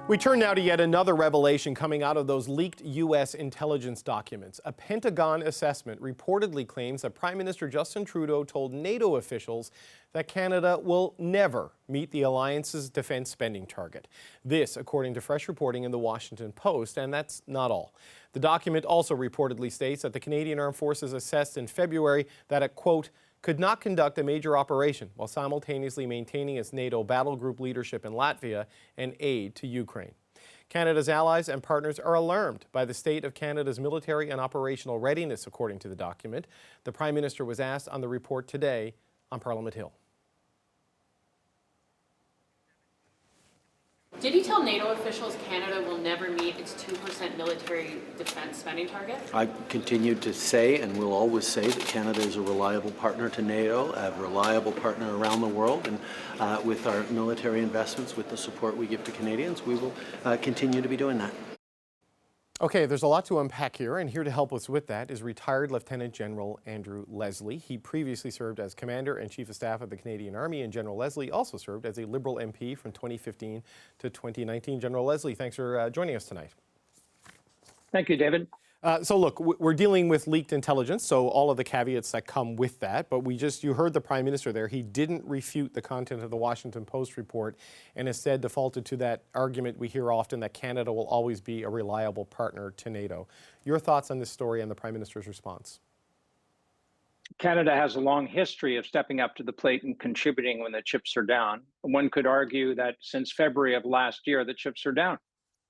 We turn now to yet another revelation coming out of those leaked U.S. intelligence documents. A Pentagon assessment reportedly claims that Prime Minister Justin Trudeau told NATO officials that Canada will never meet the alliance's defense spending target. This, according to fresh reporting in the Washington Post, and that's not all. The document also reportedly states that the Canadian Armed Forces assessed in February that it, quote, could not conduct a major operation while simultaneously maintaining its NATO battle group leadership in Latvia and aid to Ukraine. Canada's allies and partners are alarmed by the state of Canada's military and operational readiness, according to the document. The Prime Minister was asked on the report today on Parliament Hill. Did he tell NATO officials Canada will never meet its 2% military defense spending target? I continue to say and will always say that Canada is a reliable partner to NATO, a reliable partner around the world, and with our military investments, with the support we give to Canadians, we will continue to be doing that. Okay, there's a lot to unpack here, and here to help us with that is retired Lieutenant General Andrew Leslie. He previously served as Commander and Chief of Staff of the Canadian Army, and General Leslie also served as a Liberal MP from 2015 to 2019. General Leslie, thanks for joining us tonight. Thank you, David. So look, we're dealing with leaked intelligence, so all of the caveats that come with that, but you heard the Prime Minister there. He didn't refute the content of the Washington Post report and instead defaulted to that argument we hear often that Canada will always be a reliable partner to NATO. Your thoughts on this story and the Prime Minister's response? Canada has a long history of stepping up to the plate and contributing when the chips are down. One could argue that since February of last year, the chips are down.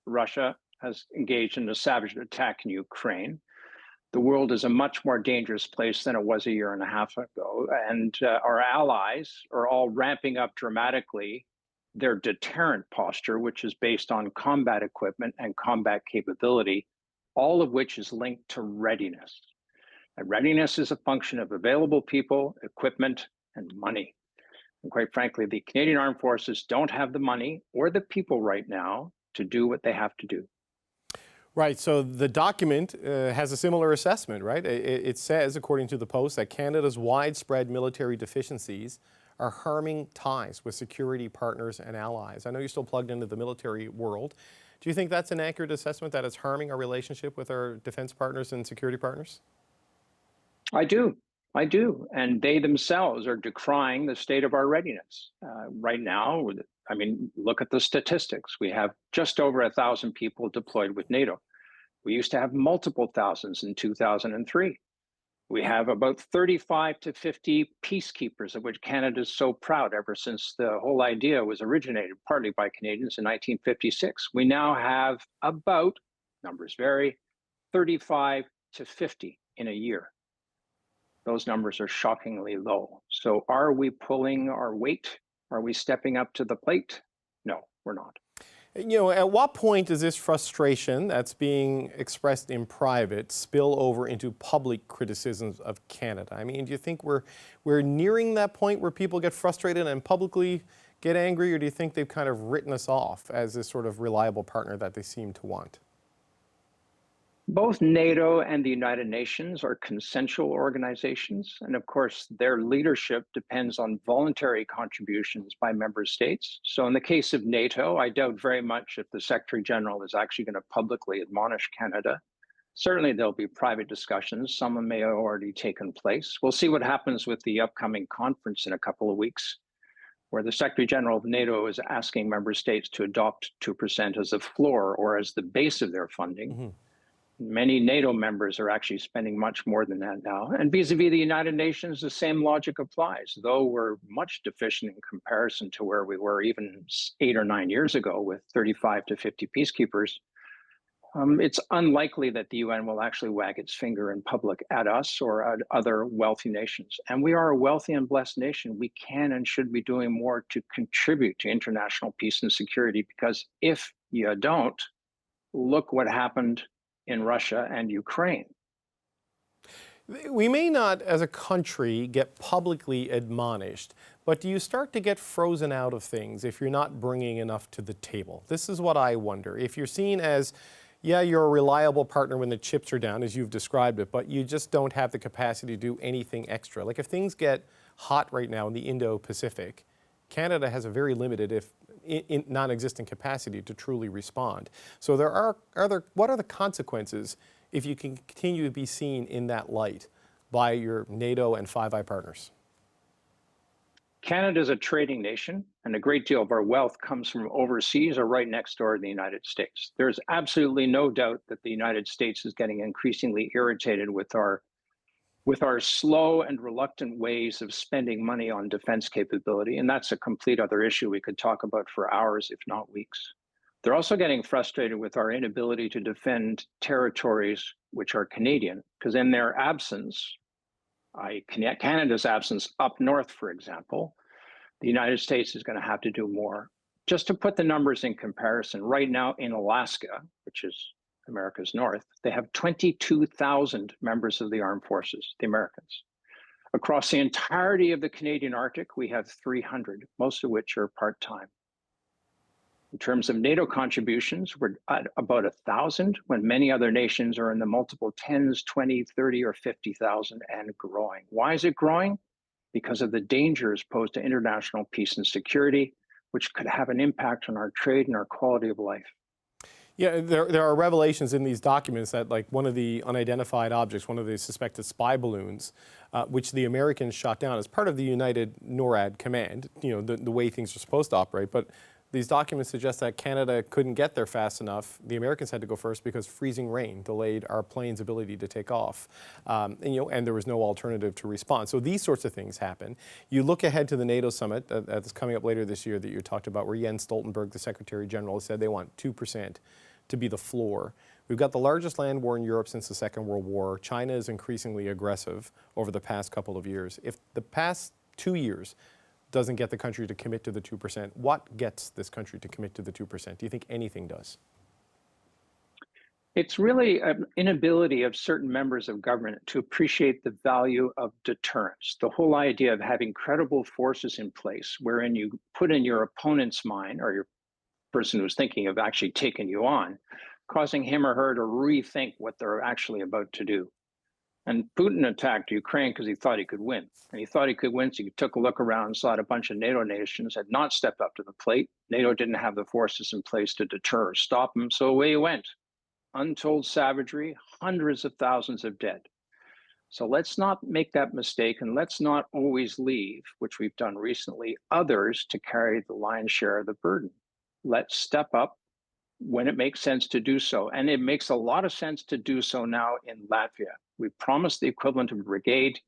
Russia has engaged in a savage attack in Ukraine. The world is a much more dangerous place than it was a year and a half ago. And our allies are all ramping up dramatically their deterrent posture, which is based on combat equipment and combat capability, all of which is linked to readiness. And readiness is a function of available people, equipment, and money. And quite frankly, the Canadian Armed Forces don't have the money or the people right now to do what they have to do. Right, so the document has a similar assessment, right? It says, according to the Post, that Canada's widespread military deficiencies are harming ties with security partners and allies. I know you're still plugged into the military world. Do you think that's an accurate assessment, that it's harming our relationship with our defense partners and security partners? I do. And they themselves are decrying the state of our readiness. Right now, I mean, look at the statistics. We have just over 1,000 people deployed with NATO. We used to have multiple thousands in 2003. We have about 35 to 50 peacekeepers, of which Canada is so proud ever since the whole idea was originated partly by Canadians in 1956. We now have about, numbers vary, 35 to 50 in a year. Those numbers are shockingly low. So are we pulling our weight? Are we stepping up to the plate? No, we're not. You know, at what point does this frustration that's being expressed in private spill over into public criticisms of Canada? I mean, do you think we're nearing that point where people get frustrated and publicly get angry, or do you think they've kind of written us off as this sort of reliable partner that they seem to want? Both NATO and the United Nations are consensual organizations, and of course, their leadership depends on voluntary contributions by member states. So in the case of NATO, I doubt very much if the Secretary General is actually going to publicly admonish Canada. Certainly, there'll be private discussions. Some may have already taken place. We'll see what happens with the upcoming conference in a couple of weeks, where the Secretary General of NATO is asking member states to adopt 2% as a floor or as the base of their funding. Mm-hmm. Many NATO members are actually spending much more than that now. And vis-a-vis the United Nations, the same logic applies. Though we're much deficient in comparison to where we were even 8 or 9 years ago with 35 to 50 peacekeepers, it's unlikely that the UN will actually wag its finger in public at us or at other wealthy nations. And we are a wealthy and blessed nation. We can and should be doing more to contribute to international peace and security, because if you don't, look what happened in Russia and Ukraine. We may not, as a country, get publicly admonished, but do you start to get frozen out of things if you're not bringing enough to the table? This is what I wonder. If you're seen as, yeah, you're a reliable partner when the chips are down, as you've described it, but you just don't have the capacity to do anything extra. Like if things get hot right now in the Indo-Pacific, Canada has a very limited, if in non-existent capacity to truly respond. So what are the consequences if you can continue to be seen in that light by your NATO and Five Eye partners? Canada is a trading nation, and a great deal of our wealth comes from overseas or right next door to the United States. There's absolutely no doubt that the United States is getting increasingly irritated with our slow and reluctant ways of spending money on defense capability, and that's a complete other issue we could talk about for hours, if not weeks. They're also getting frustrated with our inability to defend territories which are Canadian, because in their absence, Canada's absence up north, for example, the United States is going to have to do more. Just to put the numbers in comparison, right now in Alaska, which is America's north, they have 22,000 members of the armed forces, the Americans. Across the entirety of the Canadian Arctic, we have 300, most of which are part-time. In terms of NATO contributions, we're at about 1,000, when many other nations are in the multiple tens, 20, 30, or 50,000 and growing. Why is it growing? Because of the dangers posed to international peace and security, which could have an impact on our trade and our quality of life. Yeah, there are revelations in these documents that, like, one of the unidentified objects, one of the suspected spy balloons, which the Americans shot down as part of the United NORAD command, the way things are supposed to operate. But these documents suggest that Canada couldn't get there fast enough. The Americans had to go first because freezing rain delayed our plane's ability to take off. And there was no alternative to respond. So these sorts of things happen. You look ahead to the NATO summit that's coming up later this year that you talked about, where Jens Stoltenberg, the Secretary General, said they want 2% to be the floor. We've got the largest land war in Europe since the Second World War. China is increasingly aggressive over the past couple of years. If the past 2 years doesn't get the country to commit to the 2%, what gets this country to commit to the 2%? Do you think anything does? It's really an inability of certain members of government to appreciate the value of deterrence. The whole idea of having credible forces in place wherein you put in your opponent's mind, or your person who's thinking of actually taking you on, causing him or her to rethink what they're actually about to do. And Putin attacked Ukraine because he thought he could win. And he thought he could win, so he took a look around and saw that a bunch of NATO nations had not stepped up to the plate. NATO didn't have the forces in place to deter or stop him, so away he went. Untold savagery, hundreds of thousands of dead. So let's not make that mistake, and let's not always leave, which we've done recently, others to carry the lion's share of the burden. Let's step up when it makes sense to do so. And it makes a lot of sense to do so now in Latvia. We promised the equivalent of a brigade.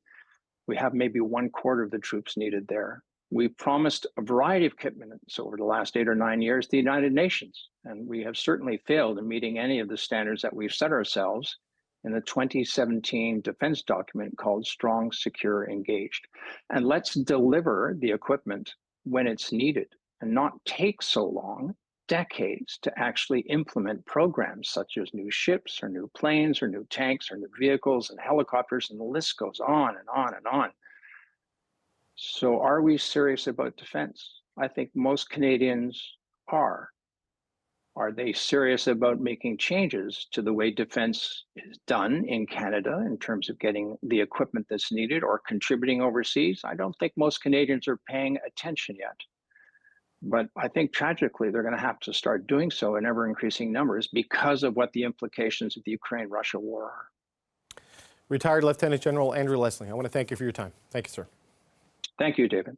We have maybe 1/4 of the troops needed there. We promised a variety of commitments over the last 8 or 9 years to the United Nations. And we have certainly failed in meeting any of the standards that we've set ourselves in the 2017 defense document called Strong, Secure, Engaged. And let's deliver the equipment when it's needed and not take so long, decades, to actually implement programs such as new ships or new planes or new tanks or new vehicles and helicopters, and the list goes on and on and on. So are we serious about defense? I think most Canadians are. Are they serious about making changes to the way defense is done in Canada in terms of getting the equipment that's needed or contributing overseas? I don't think most Canadians are paying attention yet. But I think tragically, they're going to have to start doing so in ever increasing numbers because of what the implications of the Ukraine-Russia war are. Retired Lieutenant General Andrew Leslie, I want to thank you for your time. Thank you, sir. Thank you, David.